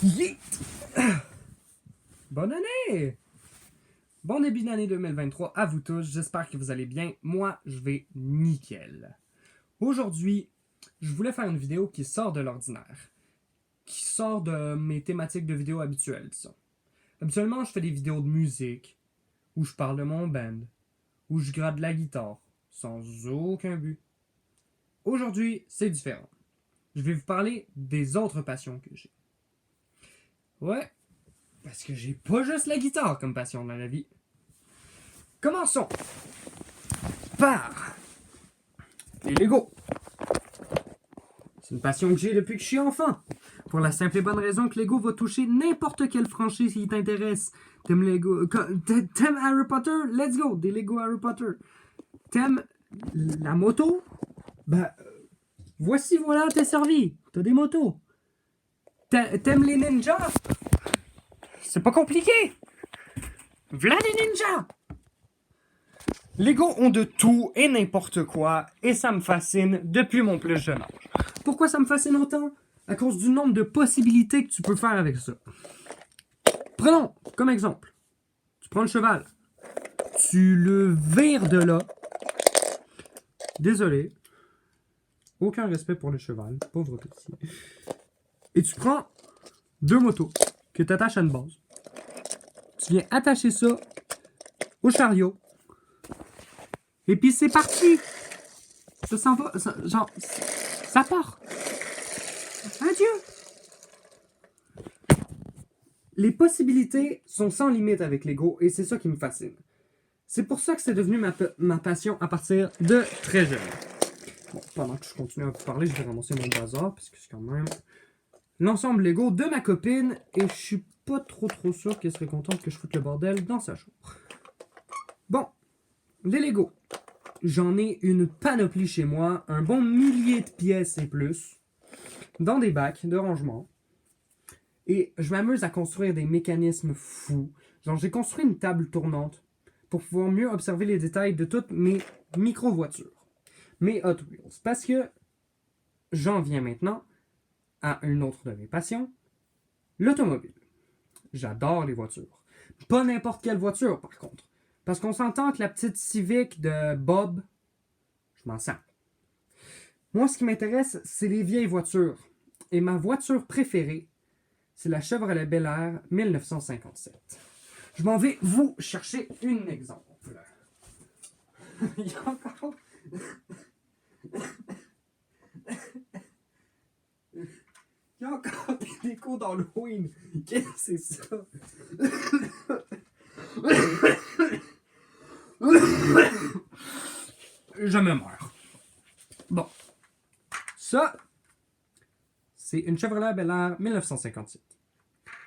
Yeet! Bonne année! Bon début d'année 2023 à vous tous, j'espère que vous allez bien. Moi, je vais nickel. Aujourd'hui, je voulais faire une vidéo qui sort de l'ordinaire, qui sort de mes thématiques de vidéos habituelles, disons. Habituellement, je fais des vidéos de musique, où je parle de mon band, où je gratte de la guitare, sans aucun but. Aujourd'hui, c'est différent. Je vais vous parler des autres passions que j'ai. Ouais, parce que j'ai pas juste la guitare comme passion dans la vie. Commençons par les Lego. C'est une passion que j'ai depuis que je suis enfant. Pour la simple et bonne raison que Lego va toucher n'importe quelle franchise qui t'intéresse. T'aimes Lego, t'aimes Harry Potter? Let's go, des Lego Harry Potter. T'aimes la moto? Ben, voici, voilà, t'es servi. T'as des motos. T'aimes les ninjas? C'est pas compliqué. V'là les ninjas! Lego ont de tout et n'importe quoi, et ça me fascine depuis mon plus jeune âge. Pourquoi ça me fascine autant? À cause du nombre de possibilités que tu peux faire avec ça. Prenons comme exemple. Tu prends le cheval. Tu le vires de là. Désolé. Aucun respect pour le cheval. Pauvre petit. Et tu prends deux motos que tu attaches à une base. Tu viens attacher ça au chariot. Et puis c'est parti. Ça s'en va. Ça part. Adieu. Les possibilités sont sans limite avec Lego et c'est ça qui me fascine. C'est pour ça que c'est devenu ma passion à partir de très jeune. Bon, pendant que je continue à vous parler, je vais ramasser mon bazar parce que c'est quand même l'ensemble Lego de ma copine et je suis pas trop sûr qu'elle serait contente que je foute le bordel dans sa chambre. Bon, les Lego. J'en ai une panoplie chez moi, un bon millier de pièces et plus, dans des bacs de rangement. Et je m'amuse à construire des mécanismes fous. Genre, j'ai construit une table tournante pour pouvoir mieux observer les détails de toutes mes micro-voitures. Mes Hot Wheels. Parce que j'en viens maintenant à une autre de mes passions, l'automobile. J'adore les voitures. Pas n'importe quelle voiture, par contre. Parce qu'on s'entend que la petite Civic de Bob, je m'en sers. Moi, ce qui m'intéresse, c'est les vieilles voitures. Et ma voiture préférée, c'est la Chevrolet Bel Air 1957. Je m'en vais vous chercher un exemple. Il y a encore... Il y a encore des décos d'Halloween. Qu'est-ce que c'est ça? Je me meurs. Bon. Ça, c'est une Chevrolet Bel Air 1957.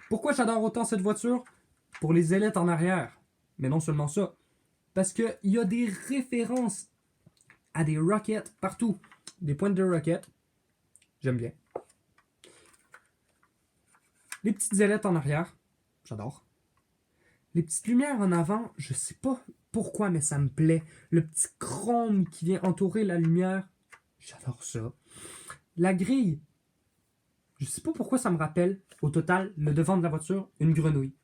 Pourquoi j'adore autant cette voiture? Pour les ailettes en arrière. Mais non seulement ça. Parce qu'il y a des références à des rockets partout. Des pointes de rockets. J'aime bien. Les petites ailettes en arrière. J'adore. Les petites lumières en avant, je sais pas pourquoi, mais ça me plaît. Le petit chrome qui vient entourer la lumière. J'adore ça. La grille. Je sais pas pourquoi ça me rappelle, au total, le devant de la voiture, une grenouille.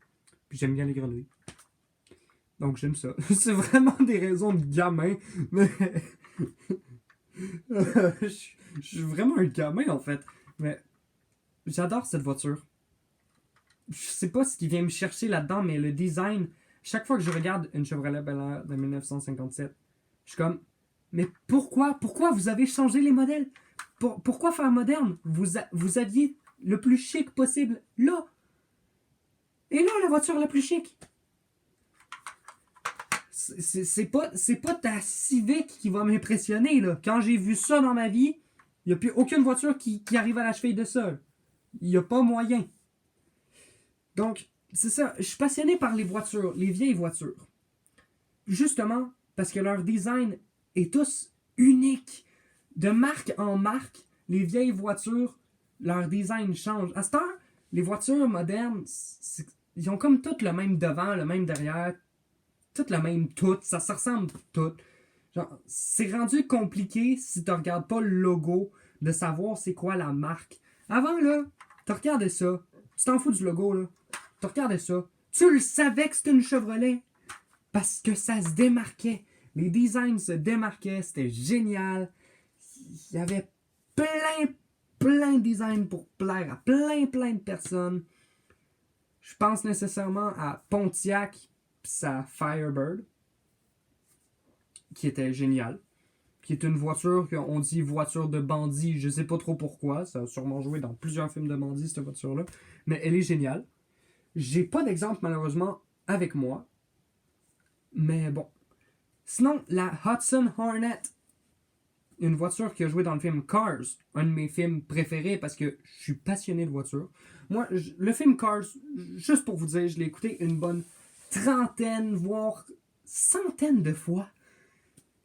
Puis j'aime bien les grenouilles. Donc j'aime ça. C'est vraiment des raisons de gamin, mais... je suis vraiment un gamin, en fait. Mais j'adore cette voiture. Je sais pas ce qui vient me chercher là-dedans, mais le design... Chaque fois que je regarde une Chevrolet Bel Air de 1957, je suis comme... Mais pourquoi? Pourquoi vous avez changé les modèles? Pourquoi faire moderne? Vous aviez le plus chic possible là. Et là, la voiture la plus chic. C'est pas ta Civic qui va m'impressionner, là. Quand j'ai vu ça dans ma vie, il n'y a plus aucune voiture qui arrive à la cheville de ça. Il n'y a pas moyen. Donc, c'est ça. Je suis passionné par les voitures, les vieilles voitures. Justement, parce que leur design est tous unique. De marque en marque, les vieilles voitures, leur design change. À cette heure, les voitures modernes, ils ont comme toutes le même devant, le même derrière, toutes la même toute, ça se ressemble toutes. Genre, c'est rendu compliqué si tu regardes pas le logo de savoir c'est quoi la marque. Avant là, tu regardais ça, Tu t'en fous du logo, là. Tu regardais ça. Tu le savais que c'était une Chevrolet. Parce que ça se démarquait. Les designs se démarquaient. C'était génial. Il y avait plein de designs pour plaire à plein de personnes. Je pense nécessairement à Pontiac pis sa Firebird, qui était géniale. Qui est une voiture qu'on dit voiture de bandit, je sais pas trop pourquoi. Ça a sûrement joué dans plusieurs films de bandit, cette voiture-là. Mais elle est géniale. J'ai pas d'exemple, malheureusement, avec moi. Mais bon. Sinon, la Hudson Hornet. Une voiture qui a joué dans le film Cars. Un de mes films préférés parce que je suis passionné de voitures. Moi, le film Cars, juste pour vous dire, je l'ai écouté une bonne trentaine, voire centaine de fois.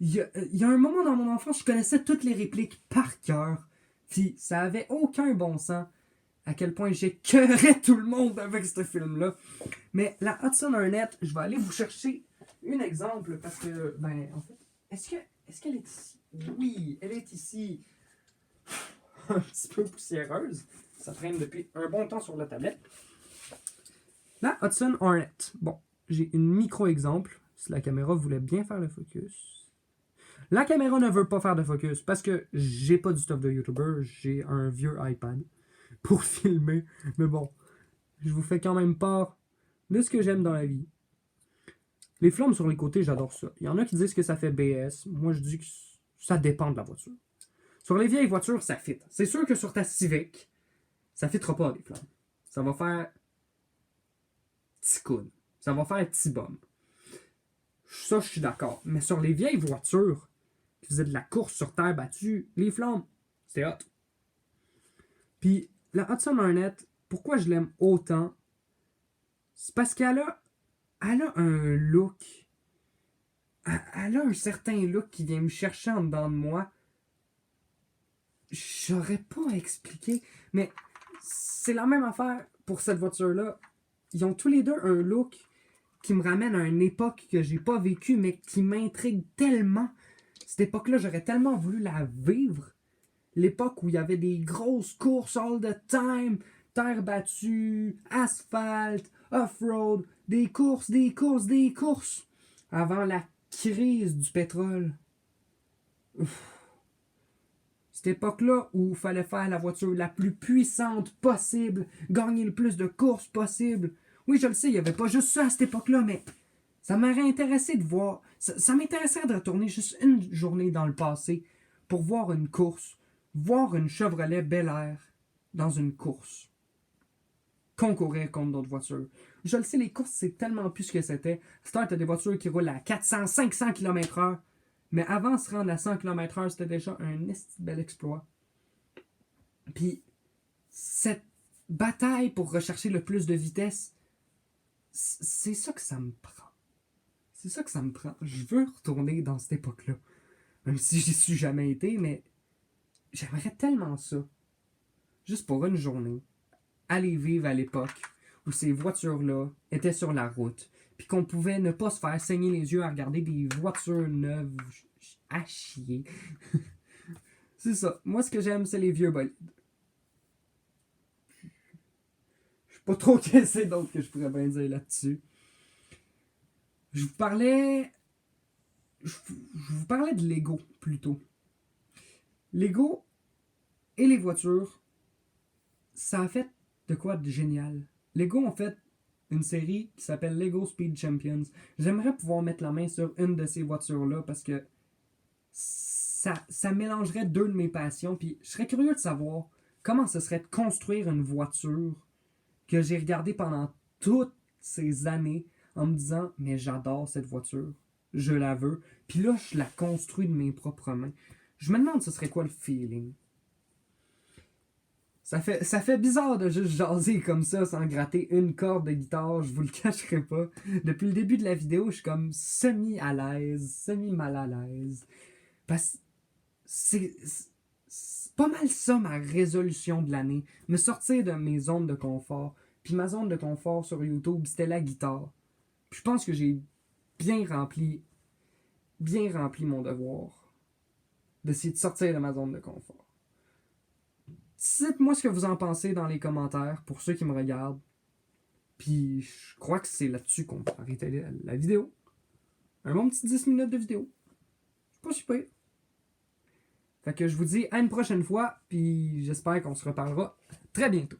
Il y a un moment dans mon enfance, je connaissais toutes les répliques par cœur. Puis ça avait aucun bon sens à quel point j'écœurais tout le monde avec ce film-là. Mais la Hudson Hornet, je vais aller vous chercher un exemple parce que, ben, en fait, est-ce qu'elle est ici? Oui, elle est ici. Un petit peu poussiéreuse. Ça traîne depuis un bon temps sur la tablette. La Hudson Hornet. Bon, j'ai une micro-exemple. Si la caméra voulait bien faire le focus. La caméra ne veut pas faire de focus parce que j'ai pas du stuff de YouTuber, j'ai un vieux iPad pour filmer. Mais bon, je vous fais quand même part de ce que j'aime dans la vie. Les flammes sur les côtés, j'adore ça. Il y en a qui disent que ça fait BS. Moi, je dis que ça dépend de la voiture. Sur les vieilles voitures, ça fit. C'est sûr que sur ta Civic, ça fitera pas les flammes. Ça va faire petit coude. Ça va faire petit bum. Ça, je suis d'accord. Mais sur les vieilles voitures qui faisaient de la course sur terre battue, les flammes, c'était hot. Puis la Hudson Hornet, pourquoi je l'aime autant? C'est parce qu'elle a un look. Elle a un certain look qui vient me chercher en dedans de moi. J'aurais pas à expliquer, mais c'est la même affaire pour cette voiture-là. Ils ont tous les deux un look qui me ramène à une époque que j'ai pas vécue, mais qui m'intrigue tellement. Cette époque-là, j'aurais tellement voulu la vivre. L'époque où il y avait des grosses courses all the time, terre battue, asphalte, off-road, des courses. Avant la crise du pétrole. Ouf. Cette époque-là où il fallait faire la voiture la plus puissante possible, gagner le plus de courses possible. Oui, je le sais, il n'y avait pas juste ça à cette époque-là, mais ça m'aurait intéressé de voir. Ça m'intéresserait de retourner juste une journée dans le passé pour voir une course, voir une Chevrolet Bel Air dans une course. Concourir contre d'autres voitures. Je le sais, les courses, c'est tellement plus ce que c'était. Start a des voitures qui roulent à 400, 500 km/h. Mais avant de se rendre à 100 km/h, c'était déjà un bel exploit. Puis, cette bataille pour rechercher le plus de vitesse, c'est ça que ça me prend. C'est ça que ça me prend. Je veux retourner dans cette époque-là. Même si j'y suis jamais été, mais j'aimerais tellement ça. Juste pour une journée. Aller vivre à l'époque où ces voitures-là étaient sur la route. Puis qu'on pouvait ne pas se faire saigner les yeux à regarder des voitures neuves à chier. C'est ça. Moi, ce que j'aime, c'est les vieux bolides. Je sais pas trop qu'est-ce c'est d'autre que je pourrais bien dire là-dessus. Je vous parlais de Lego, plutôt. Lego et les voitures, ça a fait de quoi de génial. Lego ont fait une série qui s'appelle Lego Speed Champions. J'aimerais pouvoir mettre la main sur une de ces voitures-là parce que ça mélangerait deux de mes passions. Puis je serais curieux de savoir comment ce serait de construire une voiture que j'ai regardée pendant toutes ces années en me disant « Mais j'adore cette voiture, je la veux. » Puis là, je la construis de mes propres mains. Je me demande ce serait quoi le feeling. Ça fait bizarre de juste jaser comme ça sans gratter une corde de guitare, je vous le cacherai pas. Depuis le début de la vidéo, je suis comme semi à l'aise, semi mal à l'aise. Parce que c'est pas mal ça ma résolution de l'année. Me sortir de mes zones de confort. Puis ma zone de confort sur YouTube, c'était la guitare. Puis je pense que j'ai bien rempli mon devoir d'essayer de sortir de ma zone de confort. Dites-moi ce que vous en pensez dans les commentaires pour ceux qui me regardent. Puis je crois que c'est là-dessus qu'on va arrêter la vidéo. Un bon petit 10 minutes de vidéo. C'est pas super. Fait que je vous dis à une prochaine fois, puis j'espère qu'on se reparlera très bientôt.